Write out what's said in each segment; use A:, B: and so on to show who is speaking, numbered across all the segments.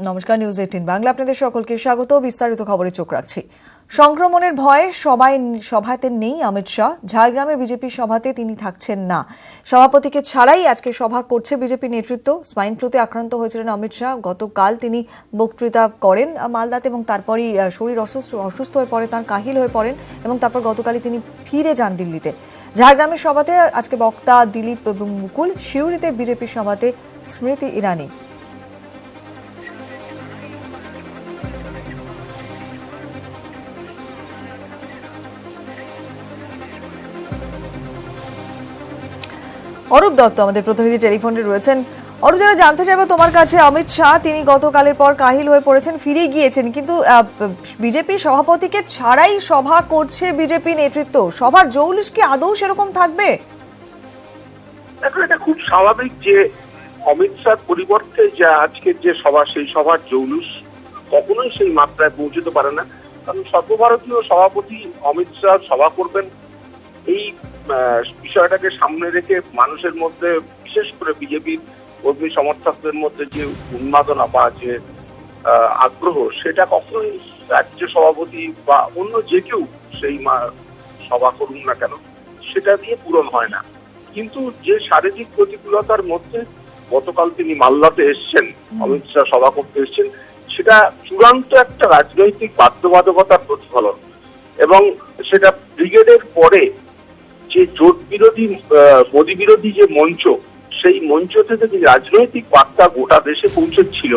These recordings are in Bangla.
A: নমস্কার, নিউজ 18 বাংলা আপনাদের সকলকে স্বাগত। বিস্তারিত খবরে চোখ রাখছি। সংক্রমণের ভয়ে সভাতে নেই অমিত শাহ। ঝাড়গ্রামে বিজেপি সভাতে তিনি থাকছেন না। সভাপতিকে ছাড়াই আজকে সভা করছে বিজেপি নেতৃত্ব। সোয়াইন ফ্লুতে আক্রান্ত হয়েছিলেন অমিত শাহ। গতকাল তিনি বক্তৃতা করেন মালদাতে এবং তারপরই শরীর অসুস্থ হয়ে পড়ে, তার কাহিল হয়ে পড়েন এবং তারপর গতকালই তিনি ফিরে যান দিল্লিতে। ঝাড়গ্রামের সভাতে আজকে বক্তা দিলীপ এবং মুকুল, সিউড়িতে বিজেপি সভাতে স্মৃতি ইরানি। অরূপ দত্ত আমাদের প্রতিনিধি টেলিফোনে রয়েছেন। অরূপ, যারা জানতে চাইবে তোমার কাছে, অমিত শাহ তিনি গতকালের পর কাহিল হয়ে পড়েছেন, ফিরে গিয়েছেন, কিন্তু বিজেপি সভাপতিকে ছাড়াই সভা করছে বিজেপি নেতৃত্ব। সভার জৌলুস কি আদৌ সেরকম থাকবে?
B: দেখো, এটা খুব স্বাভাবিক যে অমিত শাহর পরিবর্তে যা আজকের যে সভা, সেই সভার জৌলুস কখনোই সেই মাত্রায় পৌঁছতে পারে না। কারণ সর্বভারতীয় সভাপতি অমিত শাহ সভা করবেন, এই বিষয়টাকে সামনে রেখে মানুষের মধ্যে, বিশেষ করে বিজেপির কর্মী সমর্থকদের মধ্যে যে উন্মাদনা বা যে আগ্রহ, সেটা কখনোই রাজ্য সভাপতি বা অন্য যে কেউ সেই সভা করুন না কেন, সেটা দিয়ে পূরণ হয় না। কিন্তু যে শারীরিক প্রতিকূলতার মধ্যে গতকাল তিনি মালদাতে এসছেন, অমিত শাহ সভা করতে এসছেন, সেটা চূড়ান্ত একটা রাজনৈতিক বাধ্যবাধকতার প্রতিফলন। এবং সেটা ব্রিগেডের পরে যে জোট বিরোধী, মোদী বিরোধী যে মঞ্চ, সেই মঞ্চ থেকে যে রাজনৈতিক বার্তা গোটা দেশে পৌঁছেছিল,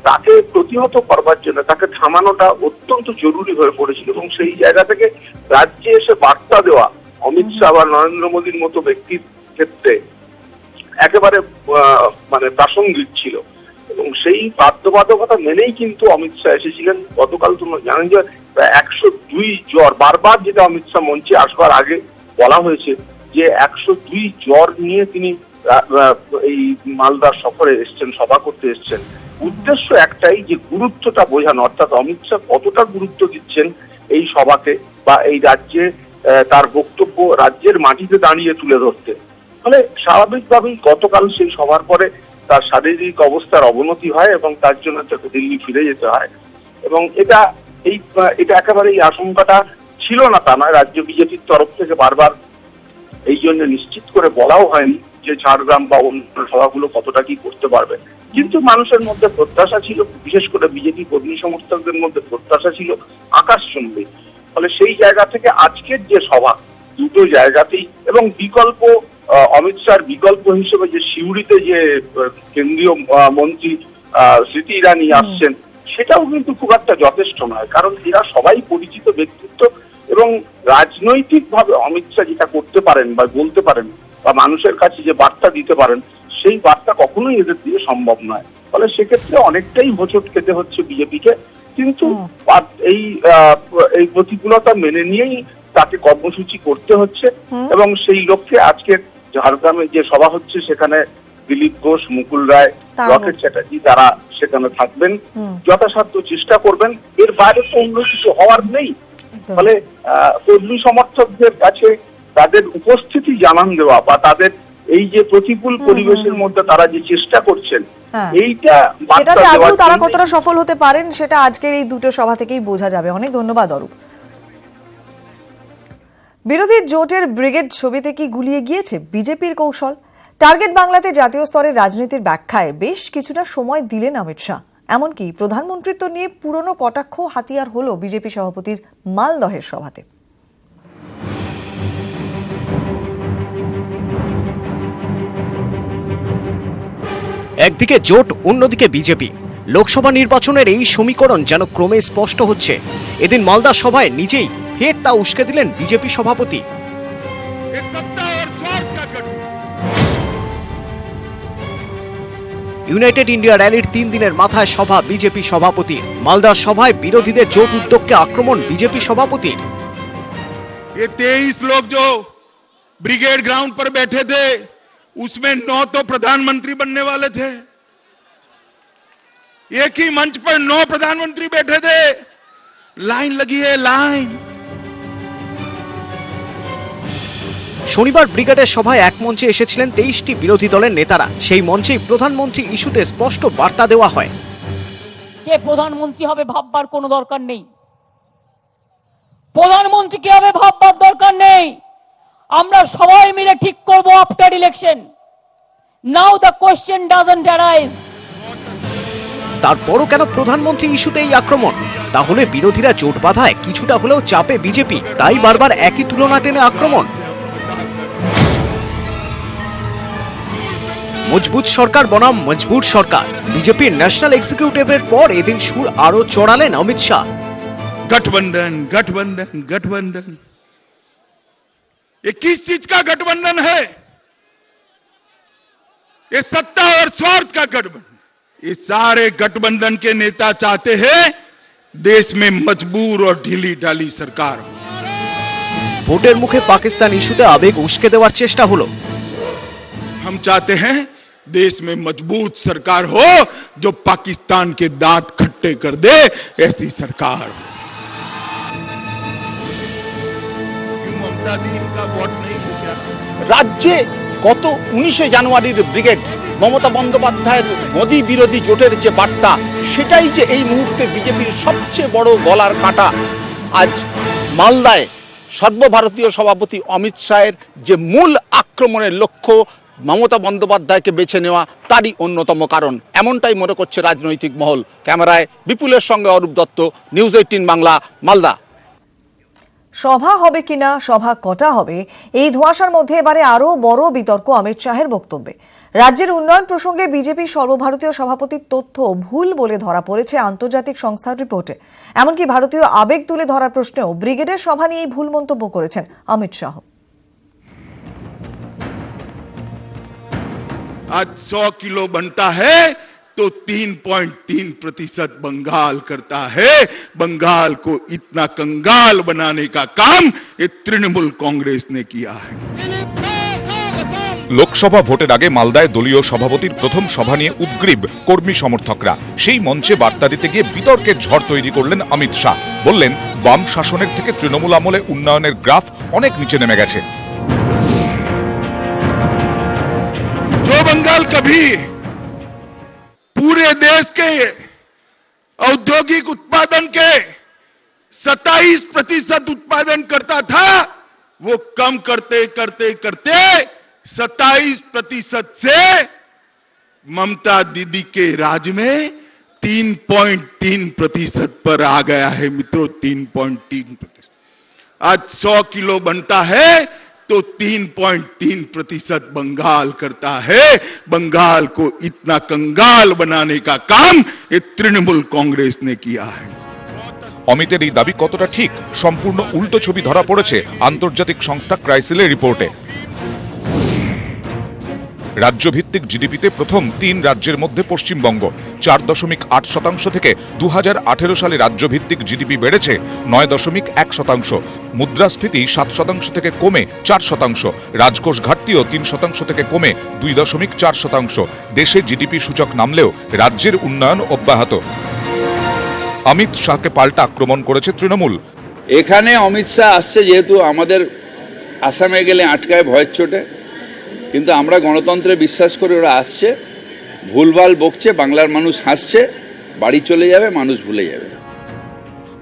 B: তাকে প্রতিহত করবার জন্য তাকে থামানোটা অত্যন্ত জরুরি হয়ে পড়েছিল। এবং সেই জায়গা থেকে রাজ্যে এসে বার্তা দেওয়া অমিত শাহ বা নরেন্দ্র মোদীর মতো ব্যক্তির ক্ষেত্রে একেবারে প্রাসঙ্গিক ছিল। এবং সেই বাধ্যবাধকতা মেনেই কিন্তু অমিত শাহ এসেছিলেন। গতকাল তোমরা জানেন যে প্রায় 102 জ্বর, বারবার যেটা অমিত শাহ মঞ্চে আসবার আগে বলা হয়েছে যে 102 জ্বর নিয়ে তিনি এই মালদার সফরে এসছেন, সভা করতে এসছেন। উদ্দেশ্য একটাই, যে গুরুত্বটা বোঝানো, অর্থাৎ অমিত শাহ কতটা গুরুত্ব দিচ্ছেন এই সভাকে বা এই রাজ্যে তার বক্তব্য রাজ্যের মাটিতে দাঁড়িয়ে তুলে ধরতে। ফলে স্বাভাবিকভাবেই গতকাল সেই সভার পরে তার শারীরিক অবস্থার অবনতি হয় এবং তার জন্য তাকে দিল্লি ফিরে যেতে হয়। এবং এটা একেবারে এই আশঙ্কাটা ছিল না তা নয়। রাজ্য বিজেপির তরফ থেকে বারবার এই জন্য নিশ্চিত করে বলাও হয়নি যে ঝাড়গ্রাম বা অন্য সভাগুলো কতটা কি করতে পারবে। কিন্তু মানুষের মধ্যে প্রত্যাশা ছিল, বিশেষ করে বিজেপি কর্মী সমর্থকদের মধ্যে প্রত্যাশা ছিল আকাশচুম্বী। ফলে সেই জায়গা থেকে আজকের যে সভা, দুটো জায়গাতেই, এবং বিকল্প অমিত শাহর বিকল্প হিসেবে যে সিউড়িতে যে কেন্দ্রীয় মন্ত্রী স্মৃতি ইরানি আসছেন, সেটাও কিন্তু খুব একটা যথেষ্ট নয়। কারণ এরা সবাই পরিচিত ব্যক্তিত্ব এবং রাজনৈতিক ভাবে অমিত শাহ যেটা করতে পারেন বা বলতে পারেন বা মানুষের কাছে যে বার্তা দিতে পারেন, সেই বার্তা কখনোই এদের দিয়ে সম্ভব নয়। ফলে সেক্ষেত্রে অনেকটাই হোঁচট খেতে হচ্ছে বিজেপিকে। কিন্তু এই প্রতিকূলতা মেনে নিয়েই তাকে কর্মসূচি করতে হচ্ছে। এবং সেই লক্ষ্যে আজকে ঝাড়গ্রামে যে সভা হচ্ছে, সেখানে দিলীপ ঘোষ, মুকুল রায়, রকেট চ্যাটার্জি তারা সেখানে থাকবেন, যথাসাধ্য চেষ্টা করবেন। এর বাইরে তো অন্য কিছু হওয়ার নেই। ফলে কর্মী সমর্থকদের কাছে তাদের উপস্থিতি জানান দেওয়া বা তাদের এই যে প্রতিকূল পরিবেশের মধ্যে তারা যে চেষ্টা করছেন, এইটা
A: তারা কতটা সফল হতে পারেন, সেটা আজকের এই দুটো সভা থেকেই বোঝা যাবে। অনেক ধন্যবাদ অরূপ। বিরোধী জোটের ব্রিগেড ছবিতে কি গুলিয়ে গিয়েছে বিজেপির কৌশল? টার্গেট বাংলাতে জাতীয় স্তরের রাজনীতির ব্যাখ্যায় বেশ কিছুটা সময় দিলেন অমিত শাহ। এমনকি প্রধানমন্ত্রিত্ব নিয়ে পুরনো কটাক্ষ হাতিয়ার হলো বিজেপি সভাপতির মালদহের সভাতে।
C: একদিকে জোট, অন্যদিকে বিজেপি। লোকসভা নির্বাচনের এই সমীকরণ যেন ক্রমে স্পষ্ট হচ্ছে। এদিন মালদা সভায় নিজেই ফের তা উস্কে দিলেন বিজেপি সভাপতি। ইউনাইটেড ইন্ডিয়া র্যালির 3 দিনের মাথায় সভা বিজেপি সভাপতি। মালদার সভায় বিরোধীদের জোট উদ্যোগকে আক্রমণ বিজেপি সভাপতির।
D: ये 23 लोग जो ब्रिगेड ग्राउंड पर बैठे थे, उसमें 9 तो प्रधानमंत्री बनने वाले थे। एक ही मंच पर 9 प्रधानमंत्री बैठे थे। लाइन लगी है, लाइन।
C: শনিবার ব্রিগেডের সভায় এক মঞ্চে এসেছিলেন 23টি বিরোধী দলের নেতারা। সেই মঞ্চেই প্রধানমন্ত্রী ইস্যুতে স্পষ্ট বার্তা দেওয়া হয়।
E: কে প্রধানমন্ত্রী হবে ভাববার কোনো দরকার নেই। প্রধানমন্ত্রী কে হবে ভাববার দরকার নেই। আমরা সবাই মিলে ঠিক করব after election. Now the question doesn't arise.
C: তারপরও কেন প্রধানমন্ত্রী ইস্যুতেই আক্রমণ? তাহলে বিরোধীরা জোট বাঁধায় কিছুটা হলেও চাপে বিজেপি, তাই বারবার একই তুলনা টেনে আক্রমণ। মজবুত সরকার বনাম মজবুর সরকার, বিজেপির ন্যাশনাল এক্সিকিউটিভের পর এদিন সুর আরো চড়ালেন অমিত শাহ।
D: गठबंधन गठबंधन गठबंधन, ये किस चीज का गठबंधन है? ये सत्ता और स्वार्थ का गठबंधन। ये सारे गठबंधन के नेता चाहते हैं देश में मजबूर और ढीली ढाली सरकार हो।
C: ভোটের মুখে পাকিস্তান ইস্যুতে আবেগ উস্কে দেওয়ার চেষ্টা হলো।
D: हम चाहते हैं देश में मजबूत सरकार हो जो पाकिस्तान के दांत खट्टे कर दे, ऐसी सरकार हो। क्यों ममता दी इनका वोट नहीं हो गया?
F: রাজ্যে গত 19শে জানুয়ারির ব্রিগেড মমতা বন্দ্যোপাধ্যায়ের মোদী বিরোধী জোটের যে বার্তা, সেটাই যে এই মুহূর্তে বিজেপির সবচেয়ে বড় গলার কাঁটা। আজ মালদায় সর্বভারতীয় সভাপতি অমিত শাহের যে মূল আক্রমণের লক্ষ্য মমতা বন্দ্যোপাধ্যায়কে বেছে নেওয়া, তারই অন্যতম কারণ, এমনটাই মনে করছে রাজনৈতিক মহল। ক্যামেরায় বিপুলের সঙ্গে অরূপ দত্ত, নিউজ 18 বাংলা, মালদা।
A: সভা হবে কিনা, সভা কটা হবে, এই ধোঁয়াশার মধ্যে এবারে আরো বড় বিতর্ক অমিত শাহের বক্তব্যে। রাজ্যের উন্নয়ন প্রসঙ্গে বিজেপির সর্বভারতীয় সভাপতির তথ্য ভুল বলে ধরা পড়েছে আন্তর্জাতিক সংস্থার রিপোর্টে। এমনকি ভারতীয় আবেগ তুলে ধরার প্রশ্নেও ব্রিগেডের সভা নিয়েই ভুল মন্তব্য করেছেন অমিত শাহ।
D: आज 100 किलो बनता है तो 3.3% बंगाल करता है। बंगाल को इतना कंगाल बनाने का काम ये तृणमूल कांग्रेस ने किया है।
G: লোকসভা ভোটের আগে মালদায় দলীয় সভাপতির প্রথম সভা নিয়ে উদ্গ্রীব কর্মী সমর্থকরা। সেই মঞ্চে বার্তা দিতে গিয়ে বিতর্কের ঝড় তৈরি করলেন অমিত শাহ। বললেন, বাম শাসনের থেকে তৃণমূল আমলে উন্নয়নের গ্রাফ অনেক নিচে নেমে গেছে।
D: जो बंगाल कभी पूरे देश के औद्योगिक उत्पादन के 27% उत्पादन करता था, वो कम करते करते करते 27% से ममता दीदी के राज में 3.3% पर आ गया है। मित्रों, 3.3%। आज 100 किलो बनता है तो 3.3% बंगाल करता है। बंगाल को इतना कंगाल बनाने का काम ये तृणमूल कांग्रेस ने किया है।
G: অমিতের এই দাবি কতটা ঠিক, সম্পূর্ণ উল্টো ছবি ধরা পড়েছে আন্তর্জাতিক সংস্থা ক্রাইসিলের রিপোর্টে। রাজ্যভিত্তিক জিডিপিতে প্রথম 3 রাজ্যের মধ্যে পশ্চিমবঙ্গ 4.8% থেকে 2018 সালে রাজ্যভিত্তিক জিডিপি বেড়েছে 9.1%। মুদ্রাস্ফীতি 7% থেকে কমে 4%। রাজকোষ ঘাটতিও 3% থেকে কমে 2.4%। দেশে জিডিপি সূচক নামলেও রাজ্যের উন্নয়ন অব্যাহত। অমিত শাহকে পাল্টা আক্রমণ করেছে তৃণমূল।
H: এখানে অমিত শাহ আসছে যেহেতু আমাদের আসামে গেলে আটকায় ভয়ের চোটে, কিন্তু আমরা গণতন্ত্রে বিশ্বাস করে ওরা আসছে, ভুলভাল বকছে, বাংলার মানুষ হাসছে, বাড়ি চলে যাবে, মানুষ ভুলে যাবে।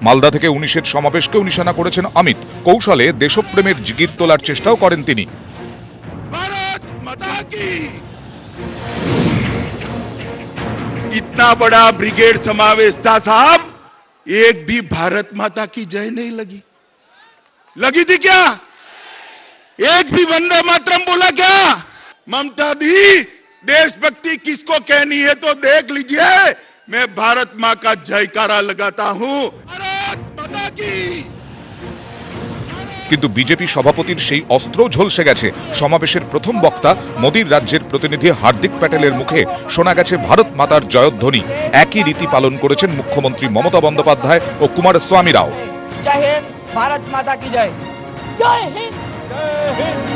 G: মালদা থেকে 19-এর সমাবেশকেও নিশানা করেছেন অমিত। কৌশলে দেশপ্রেমের জিগির তোলার চেষ্টাও করেন তিনি।
D: भारत माता की। इतना बड़ा ब्रिगेड समावेश था साहब, एक भी भारत माता की जय नहीं लगी। लगी थी क्या? एक भी वंदे मातरम बोला क्या? ममता दी, देशभक्ति किसको कहनी है तो देख लीजिए, मैं भारत मां का जयकारा लगाता हूं। भारत माता की।
G: কিন্তু বিজেপি সভাপতির সেই অস্ত্র ঝলসে গেছে। সমাবেশের প্রথম বক্তা মোদীর রাজ্যের প্রতিনিধি হার্দিক প্যাটেলের মুখে শোনা গেছে ভারত মাতার জয়ধ্বনি। একই রীতি পালন করেছেন মুখ্যমন্ত্রী মমতা বন্দ্যোপাধ্যায় ও কুমারস্বামী রাও।
E: জয় হিন্দ, ভারত মাতা কি জয়। জয় হিন্দ,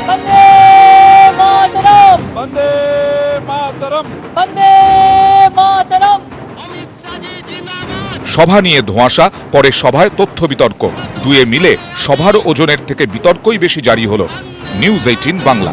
E: বন্দে মাতরম, বন্দে মাতরম, বন্দে মাতরম।
G: সভা নিয়ে ধোঁয়াশা, পরে সভায় তথ্য বিতর্ক, দুয়ে মিলে সভার ওজনের থেকে বিতর্কই বেশি জারি হলো। নিউজ 18 বাংলা।